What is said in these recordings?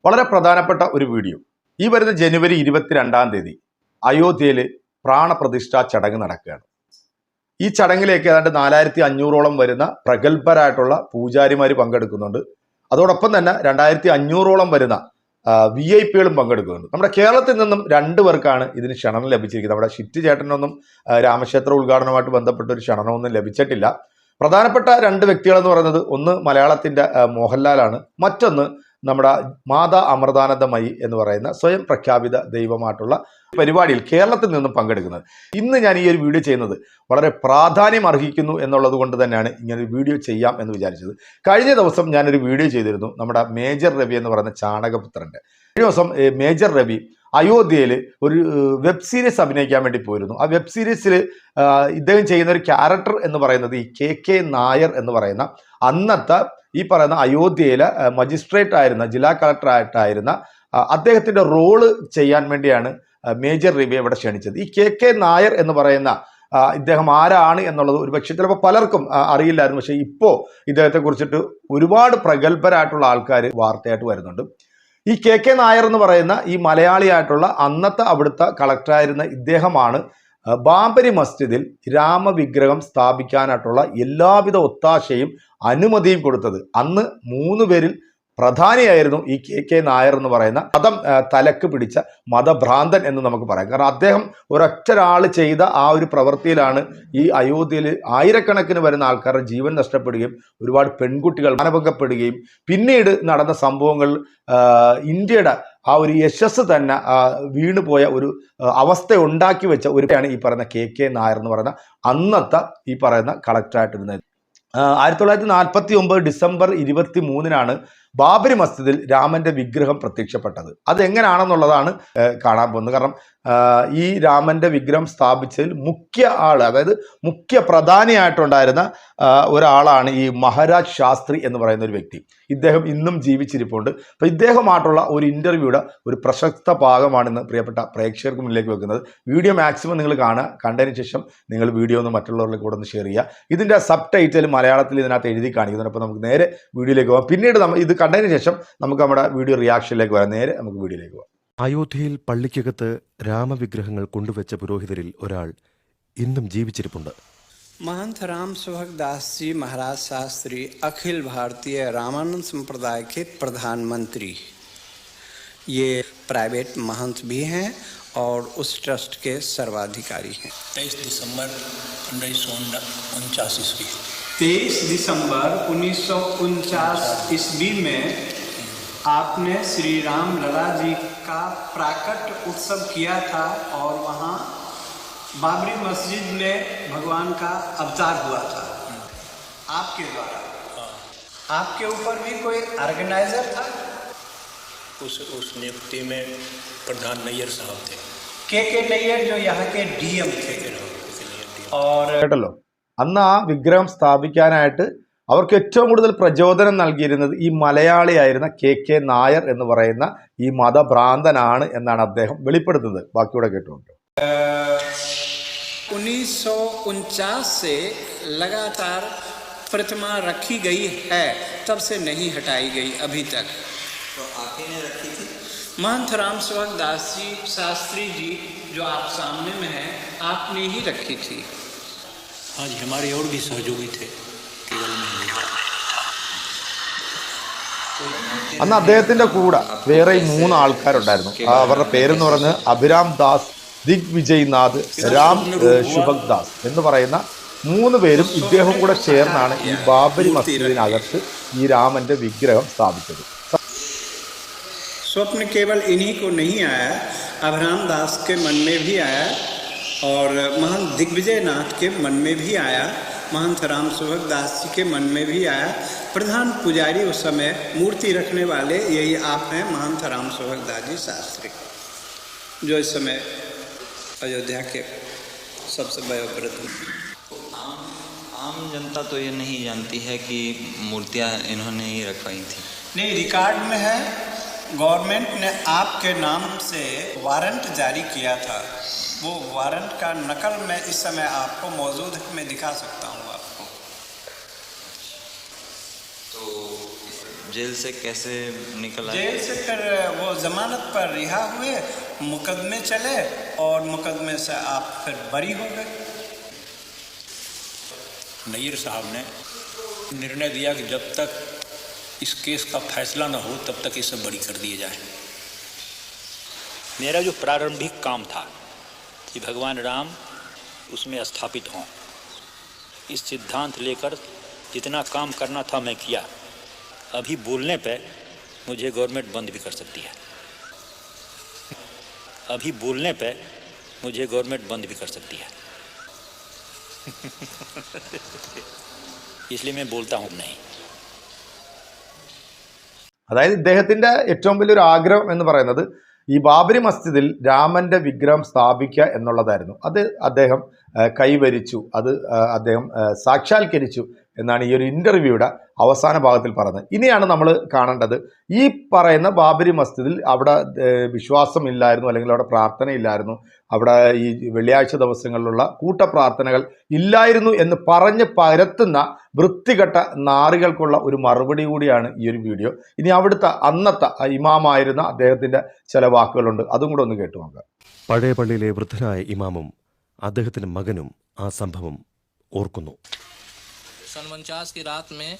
വളരെ പ്രധാനപ്പെട്ട ഒരു വീഡിയോ. ഈ വരുന്ന ജനുവരി 22-ാം തീയതി അയോധ്യയിൽ പ്രാണപ്രതിഷ്ഠാ ചടങ്ങ് നടക്കുകയാണ്. ഈ ചടങ്ങിലേക്ക് ഏതാണ്ട് 4500ഓളം വരുന്ന പ്രഗത്ഭരായിട്ടുള്ള പൂജാരിമാർ പങ്കെടുക്കുന്നുണ്ട്. അതോടൊപ്പം തന്നെ 2500ഓളം വരുന്ന VIP-കളും പങ്കെടുക്കുന്നുണ്ട്. നമ്മുടെ കേരളത്തിൽ നിന്നും 2 പേർക്കാണ് ഇതിന് ക്ഷണം ലഭിച്ചിരിക്കുന്നത്. നമ്മുടെ ഷിറ്റ് ചേട്ടനൊന്നും രാമക്ഷേത്ര ഉദ്ഘാടനവുമായിട്ട് ബന്ധപ്പെട്ട ഒരു ക്ഷണമൊന്നും ലഭിച്ചിട്ടില്ല. പ്രധാനപ്പെട്ട 2 വ്യക്തികൾ എന്ന് പറയുന്നത് ഒന്ന് മലയാളത്തിൻ്റെ മോഹൻലാലാണ്, മറ്റൊന്ന് നമ്മുടെ മാതാ അമൃതാനന്ദമയി എന്ന് പറയുന്ന സ്വയം പ്രഖ്യാപിത ദൈവമായിട്ടുള്ള പരിപാടിയിൽ കേരളത്തിൽ നിന്നും പങ്കെടുക്കുന്നത്. ഇന്ന് ഞാൻ ഈ ഒരു വീഡിയോ ചെയ്യുന്നത് വളരെ പ്രാധാന്യം അർഹിക്കുന്നു എന്നുള്ളത് കൊണ്ട് തന്നെയാണ് ഇങ്ങനൊരു വീഡിയോ ചെയ്യാം എന്ന് വിചാരിച്ചത്. കഴിഞ്ഞ ദിവസം ഞാനൊരു വീഡിയോ ചെയ്തിരുന്നു നമ്മുടെ മേജർ രവി എന്ന് പറയുന്ന ചാണകപുത്രൻ്റെ. കഴിഞ്ഞ ദിവസം മേജർ രവി അയോധ്യയിൽ ഒരു വെബ് സീരീസ് അഭിനയിക്കാൻ വേണ്ടി പോയിരുന്നു. ആ വെബ് സീരീസിൽ ഇദ്ദേഹം ചെയ്യുന്ന ഒരു ക്യാരക്ടർ എന്ന് പറയുന്നത് ഈ KK നായർ എന്ന് പറയുന്ന അന്നത്തെ ഈ പറയുന്ന അയോധ്യയിലെ മജിസ്ട്രേറ്റ് ആയിരുന്ന ജില്ലാ കളക്ടറായിട്ടായിരുന്ന അദ്ദേഹത്തിൻ്റെ റോള് ചെയ്യാൻ വേണ്ടിയാണ് മേജർ രവി ഇവിടെ ക്ഷണിച്ചത്. ഈ KK നായർ എന്ന് പറയുന്ന ഇദ്ദേഹം ആരാണ് എന്നുള്ളത് ഒരുപക്ഷെ ചിലപ്പോൾ പലർക്കും അറിയില്ലായിരുന്നു. പക്ഷേ ഇപ്പോൾ ഇദ്ദേഹത്തെ കുറിച്ചിട്ട് ഒരുപാട് പ്രഗത്ഭരായിട്ടുള്ള ആൾക്കാർ വാർത്തയായിട്ട് വരുന്നുണ്ട്. ഈ KK നായർ എന്ന് പറയുന്ന ഈ മലയാളിയായിട്ടുള്ള അന്നത്തെ അവിടുത്തെ കളക്ടറായിരുന്ന ഇദ്ദേഹമാണ് ബാബരി മസ്ജിദിൽ രാമവിഗ്രഹം സ്ഥാപിക്കാനായിട്ടുള്ള എല്ലാവിധ ഒത്താശയും അനുമതിയും കൊടുത്തത്. അന്ന് 3 പേരിൽ പ്രധാനിയായിരുന്നു ഈ KK നായർ എന്ന് പറയുന്ന മതം തലക്ക് പിടിച്ച മതഭ്രാന്തൻ എന്ന് നമുക്ക് പറയാം. കാരണം അദ്ദേഹം ഒരൊറ്റൊരാൾ ചെയ്ത ആ ഒരു പ്രവൃത്തിയിലാണ് ഈ അയോധ്യയിൽ ആയിരക്കണക്കിന് വരുന്ന ആൾക്കാരുടെ ജീവൻ നഷ്ടപ്പെടുകയും ഒരുപാട് പെൺകുട്ടികൾ മാനഭംഗപ്പെടുകയും പിന്നീട് നടന്ന സംഭവങ്ങൾ ഇന്ത്യയുടെ ആ ഒരു യശസ് തന്നെ വീണുപോയ ഒരു അവസ്ഥ ഉണ്ടാക്കി വെച്ച ഒരുപാണ് ഈ പറയുന്ന KK നായർ എന്ന് പറയുന്ന അന്നത്തെ ഈ പറയുന്ന കളക്ടറായിട്ടിരുന്നത്. 1949 ഡിസംബർ 23-നാണ് ബാബരി മസ്ജിദിൽ രാമന്റെ വിഗ്രഹം പ്രത്യക്ഷപ്പെട്ടത്. അതെങ്ങനെയാണെന്നുള്ളതാണ് കാണാൻ പോകുന്നത്. കാരണം ഈ രാമന്റെ വിഗ്രഹം സ്ഥാപിച്ചതിൽ മുഖ്യ ആൾ, അതായത് മുഖ്യ പ്രധാനിയായിട്ടുണ്ടായിരുന്ന ഒരാളാണ് ഈ മഹാരാജ് ശാസ്ത്രി എന്ന് പറയുന്ന ഒരു വ്യക്തി. ഇദ്ദേഹം ഇന്നും ജീവിച്ചിരിപ്പുണ്ട്. അപ്പോൾ ഇദ്ദേഹമായിട്ടുള്ള ഒരു ഇൻ്റർവ്യൂയുടെ ഒരു പ്രശസ്ത ഭാഗമാണ് ഇന്ന് പ്രിയപ്പെട്ട പ്രേക്ഷകർക്ക് മുന്നിലേക്ക് വെക്കുന്നത്. വീഡിയോ മാക്സിമം നിങ്ങൾ കാണുക. കണ്ടതിന് ശേഷം നിങ്ങൾ വീഡിയോ ഒന്ന് മറ്റുള്ളവരിലേക്ക് കൂടെ ഒന്ന് ഷെയർ ചെയ്യുക. ഇതിൻ്റെ സബ് ടൈറ്റിൽ മലയാളത്തിൽ ഇതിനകത്ത് എഴുതി കാണിക്കുന്നുണ്ട്. അപ്പോൾ നമുക്ക് നേരെ വീഡിയോയിലേക്ക് പോകാം. പിന്നീട് ഇത് കണ്ടതിന് ശേഷം നമുക്ക് നമ്മുടെ വീഡിയോ റിയാക്ഷനിലേക്ക് വരാം. നേരെ നമുക്ക് വീഡിയോയിലേക്ക് പോകാം. അയോധ്യയിൽ പള്ളിക്കകത്ത് രാമവിഗ്രഹങ്ങൾ കൊണ്ടുവച്ച പുരോഹിതരിൽ ഒരാൾ ഇന്നും ജീവിച്ചിരിപ്പുണ്ട്. महंत राम सुभग दास जी महाराज शास्त्री अखिल भारतीय रामानंद संप्रदाय के प्रधानमंत्री, ये प्राइवेट महंत भी हैं और उस ट्रस्ट के सर्वाधिकारी हैं। 23 दिसंबर 1949 ईस्वी 23 दिसंबर 1949 ईस्वी में आपने श्री राम लला जी का प्राकट उत्सव किया था और वहाँ बाबरी मस्जिद में भगवान का अवतार हुआ था आपके द्वारा। आपके ऊपर भी कोई ऑर्गेनाइजर था? उस नियुक्ति में प्रधान नैयर साहब थे, KK नैयर, जो यहाँ के DM थे। और കേട്ടല്ലോ, അന്ന് ആ വിഗ്രഹം സ്ഥാപിക്കാനായിട്ട് അവർക്ക് ഏറ്റവും കൂടുതൽ പ്രചോദനം നൽകിയിരുന്നത് ഈ മലയാളിയായിരുന്ന KK നായർ എന്ന് പറയുന്ന ഈ മതഭ്രാന്തനാണ് എന്നാണ് അദ്ദേഹം വെളിപ്പെടുത്തുന്നത്. ബാക്കിയൂടെ കേട്ടുകൊണ്ട് 1949 से लगातार प्रतिमा रखी गई है, तब से नहीं हटाई गई अभी तक। तो आप ही ने रखी थी? महंत राम सुभग दास जी शास्त्री जी जो आप सामने में हैं, आपने ही रखी थी। हाँ जी, हमारे और भी सहयोगी थे, केवल नहीं। അന്ന് അദ്ദേഹത്തിന്റെ കൂടെ വേറെ 3 ആൾക്കാരുണ്ടായിരുന്നു. അവരുടെ പേരെന്ന് പറഞ്ഞ് അഭിരാം ദാസ്, ദിഗ്വിജയ് നാഥ്, രാം ശുഭക് ദാസ് എന്ന് പറയുന്ന 3 പേരും ഇദ്ദേഹം കൂടെ ചേർന്നാണ് ഈ ബാബരി മസ്ജിദിനകത്ത് ഈ രാമന്റെ വിഗ്രഹം സ്ഥാപിച്ചത്. स्वप्न केवल इन्हीं को नहीं आया, अभिराम दास के मन में भी आया और महंत दिग्विजय नाथ के मन में भी आया, महंत राम सुभग दास जी के मन में भी आया। प्रधान पुजारी उस समय मूर्ति रखने वाले यही आप हैं, महंत राम सुभग दास जी शास्त्री, जो इस समय अयोध्या के सबसे वयोवृद्ध। आम जनता तो ये नहीं जानती है कि मूर्तियाँ इन्होंने ही रखवाई थी। नहीं, रिकॉर्ड में है। गवर्नमेंट ने आपके नाम से वारंट जारी किया था। वो वारंट का नकल मैं इस समय आपको मौजूद में दिखा सकता हूँ आपको। तो जेल से कैसे निकला? जेल से फिर वो जमानत पर रिहा हुए, मुकदमे चले और मुकदमे से आप फिर बरी हो गए। नैयर साहब ने निर्णय दिया कि जब तक इस केस का फैसला न हो तब तक इसे बरी कर दिए जाए। मेरा जो प्रारंभिक काम था कि भगवान राम उसमें स्थापित हों, इस सिद्धांत लेकर जितना काम करना था मैं किया। अभी बोलने पे मुझे गवर्नमेंट बंद भी कर सकती है। अभी बोलने पे मुझे गवर्नमेंट बंद भी कर सकती है। इसलिए मैं बोलता हूँ नहीं। അതായത് ഇദ്ദേഹത്തിന്റെ ഏറ്റവും വലിയൊരു ആഗ്രഹം എന്ന് പറയുന്നത് ഈ ബാബരി മസ്ജിദിൽ രാമന്റെ വിഗ്രഹം സ്ഥാപിക്കുക എന്നുള്ളതായിരുന്നു. അത് അദ്ദേഹം കൈവരിച്ചു, അത് അദ്ദേഹം സാക്ഷാത്കരിച്ചു എന്നാണ് ഈ ഒരു ഇന്റർവ്യൂയുടെ അവസാന ഭാഗത്തിൽ പറഞ്ഞത്. ഇനിയാണ് നമ്മൾ കാണേണ്ടത് ഈ പറയുന്ന ബാബരി മസ്ജിദിൽ അവിടെ വിശ്വാസമില്ലായിരുന്നു, അല്ലെങ്കിൽ അവിടെ പ്രാർത്ഥനയില്ലായിരുന്നു, അവിടെ ഈ വെള്ളിയാഴ്ച ദിവസങ്ങളിലുള്ള കൂട്ടപ്രാർത്ഥനകൾ ഇല്ലായിരുന്നു എന്ന് പറഞ്ഞ് പരത്തുന്ന വൃത്തികെട്ട നാറികൾക്കുള്ള ഒരു മറുപടി കൂടിയാണ് ഈ ഒരു വീഡിയോ. ഇനി അവിടുത്തെ അന്നത്തെ ഇമാമായിരുന്ന അദ്ദേഹത്തിന്റെ ചില വാക്കുകളുണ്ട്, അതും കൂടെ ഒന്ന് കേട്ടു നോക്കാം. പഴയ പള്ളിയിലെ വൃദ്ധനായ ഇമാമും അദ്ദേഹത്തിന്റെ മകനും ആ സംഭവം ഓർക്കുന്നു. सन 49 की रात में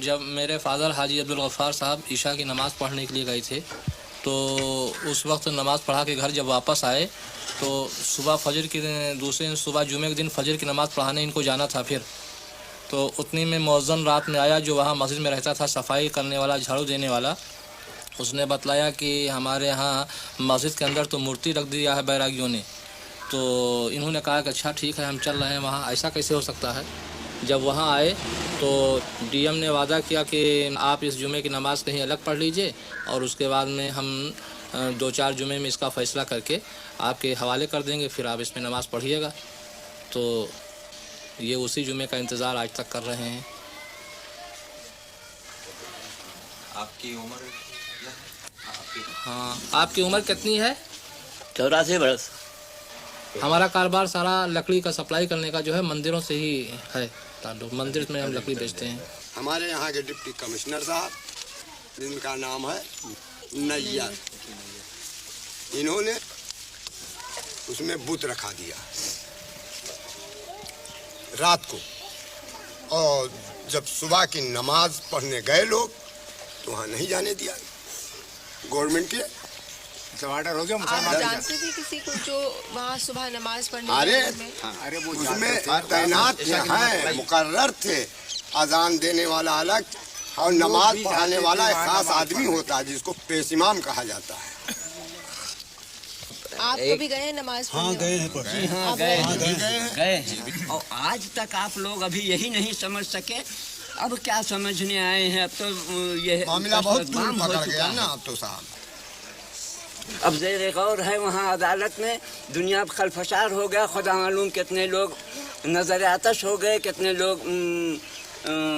जब मेरे फादर हाजी अब्दुल गफ्फार साहब ईशा की नमाज़ पढ़ने के लिए गए थे, तो उस वक्त नमाज़ पढ़ा के घर जब वापस आए तो सुबह फजर की दूसरे सुबह जुमे के दिन फजर की नमाज़ पढ़ाने इनको जाना था। फिर तो उतनी में मौज़न रात में आया, जो वहाँ मस्जिद में रहता था, सफाई करने वाला, झाड़ू देने वाला। उसने बतलाया कि हमारे यहाँ मस्जिद के अंदर तो मूर्ति रख दिया है बैरागियों ने। तो इन्होंने कहा कि अच्छा ठीक है, हम चल रहे हैं वहाँ, ऐसा कैसे हो सकता है। जब वहाँ आए तो डीएम ने वादा किया कि आप इस जुमे की नमाज़ कहीं अलग पढ़ लीजिए और उसके बाद में हम 2-4 जुमे में इसका फ़ैसला करके आपके हवाले कर देंगे, फिर आप इसमें नमाज़ पढ़िएगा। तो ये उसी जुमे का इंतज़ार आज तक कर रहे हैं। आपकी उम्र क्या है? हाँ, आपकी उम्र कितनी है? 84 वर्ष। हमारा कारोबार सारा लकड़ी का सप्लाई करने का जो है मंदिरों से ही है। मंदिर में हम लकड़ी बेचते हैं। हमारे यहाँ के डिप्टी कमिश्नर साहब, जिनका नाम है नैयर, इन्होंने उसमें बुत रखा दिया रात को, और जब सुबह की नमाज पढ़ने गए लोग तो वहाँ नहीं जाने दिया। गवर्नमेंट के ऑर्डर हो गया। आप जानते थे किसी को जो वहाँ सुबह नमाज पढ़ने? अरे वो उसमें तैनात हैं, मुकर्रर थे। अजान देने वाला अलग और नमाज पढ़ाने वाला एक खास आदमी होता है जिसको पेश इमाम कहा जाता है। आप कभी गए हैं नमाज पढ़ने? हाँ गए हैं। जी हाँ गए हैं। और आज तक आप लोग अभी यही नहीं समझ सके। अब क्या समझने आए हैं? अब तो ये मामला बहुत दूर पकड़ गया ना अब तो साहब। अब ज़ेर गौर है वहाँ अदालत में, दुनिया खलफशार हो गया, खुदा मालूम कितने लोग नज़र आतश हो गए, कितने लोग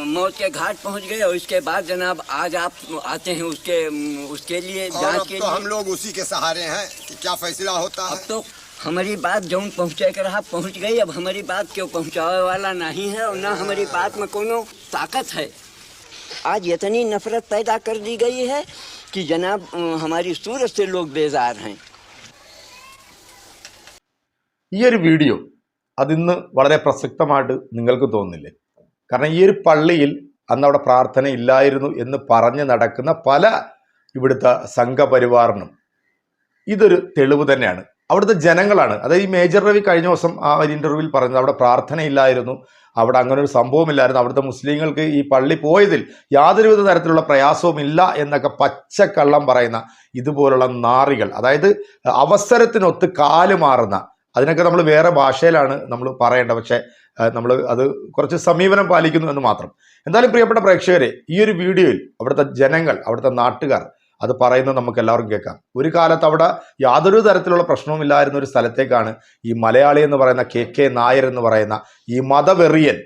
मौत के घाट पहुँच गए। और इसके बाद जनाब आज आप आते हैं उसके लिए जांच के लिए। हम लोग उसी के सहारे हैं कि क्या फैसला होता है। अब तो हमारी बात जौन पहुँचे कर रहा पहुँच गई। अब हमारी बात क्यों पहुँचावे वाला नहीं है और ना हमारी बात में कोनो ताकत है। आज इतनी नफरत पैदा कर दी गई है कि जनाब हमारी सूरत से लोग बेजार हैं। ഈ ഒരു വീഡിയോ അതിന്ന് വളരെ പ്രസക്തമായിട്ട് നിങ്ങൾക്ക് തോന്നുന്നില്ലേ? കാരണം ഈ ഒരു പള്ളിയിൽ അന്ന് അവിടെ പ്രാർത്ഥന ഇല്ലായിരുന്നു എന്ന് പറഞ്ഞ് നടക്കുന്ന പല ഇവിടുത്തെ സംഘപരിവാറിനും ഇതൊരു തെളിവ് തന്നെയാണ്. അവിടുത്തെ ജനങ്ങളാണ്, അതായത് ഈ മേജർ രവി കഴിഞ്ഞ ദിവസം ആ ഒരു ഇന്റർവ്യൂവിൽ പറഞ്ഞത് അവിടെ പ്രാർത്ഥനയില്ലായിരുന്നു, അവിടെ അങ്ങനെ ഒരു സംഭവമില്ലായിരുന്നു, അവിടുത്തെ മുസ്ലിങ്ങൾക്ക് ഈ പള്ളി പോയതിൽ യാതൊരുവിധ തരത്തിലുള്ള പ്രയാസവും ഇല്ല എന്നൊക്കെ പച്ചക്കള്ളം പറയുന്ന ഇതുപോലുള്ള നാറികൾ, അതായത് അവസരത്തിനൊത്ത് കാല് മാറുന്ന, അതിനൊക്കെ നമ്മൾ വേറെ ഭാഷയിലാണ് നമ്മൾ പറയേണ്ടത്, പക്ഷേ നമ്മൾ അത് കുറച്ച് സമീപനം പാലിക്കുന്നു എന്ന് മാത്രം. എന്തായാലും പ്രിയപ്പെട്ട പ്രേക്ഷകരെ, ഈ ഒരു വീഡിയോയിൽ അവിടുത്തെ ജനങ്ങൾ, അവിടുത്തെ നാട്ടുകാർ അത് പറയുന്നത് നമുക്ക് എല്ലാവർക്കും കേൾക്കാം. ഒരു കാലത്ത് അവിടെ യാതൊരു തരത്തിലുള്ള പ്രശ്നവും ഇല്ലായിരുന്ന ഒരു സ്ഥലത്തേക്കാണ് ഈ മലയാളി എന്ന് പറയുന്ന KK നായർ എന്ന് പറയുന്ന ഈ മതവെറിയൻ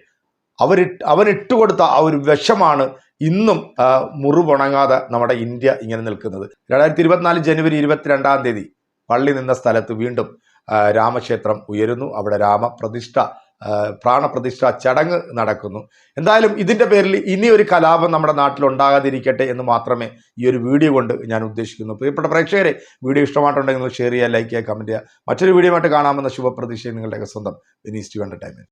അവൻ ഇട്ടുകൊടുത്ത ആ ഒരു വിഷമാണ് ഇന്നും മുറിവുണങ്ങാതെ നമ്മുടെ ഇന്ത്യ ഇങ്ങനെ നിൽക്കുന്നത്. 2024 ജനുവരി 22 പള്ളി നിന്ന സ്ഥലത്ത് വീണ്ടും രാമക്ഷേത്രം ഉയരുന്നു. അവിടെ രാമപ്രതിഷ്ഠ പ്രാണപ്രതിഷ്ഠ ചടങ്ങ് നടക്കുന്നു. എന്തായാലും ഇതിൻ്റെ പേരിൽ ഇനി ഒരു കലാപം നമ്മുടെ നാട്ടിൽ ഉണ്ടാകാതിരിക്കട്ടെ എന്ന് മാത്രമേ ഈ ഒരു വീഡിയോ കൊണ്ട് ഞാൻ ഉദ്ദേശിക്കുന്നു. പ്രിയപ്പെട്ട പ്രേക്ഷകരെ, വീഡിയോ ഇഷ്ടമായിട്ടുണ്ടെങ്കിൽ നിങ്ങൾ ഷെയർ ചെയ്യുക, ലൈക്ക് ചെയ്യുക, കമൻറ്റ് ചെയ്യുക. മറ്റൊരു വീഡിയോ ആയിട്ട് കാണാമെന്ന ശുഭപ്രതീക്ഷയും നിങ്ങളുടെയൊക്കെ സ്വന്തം വിനീസ് ടി എന്റർടൈൻമെന്റ്.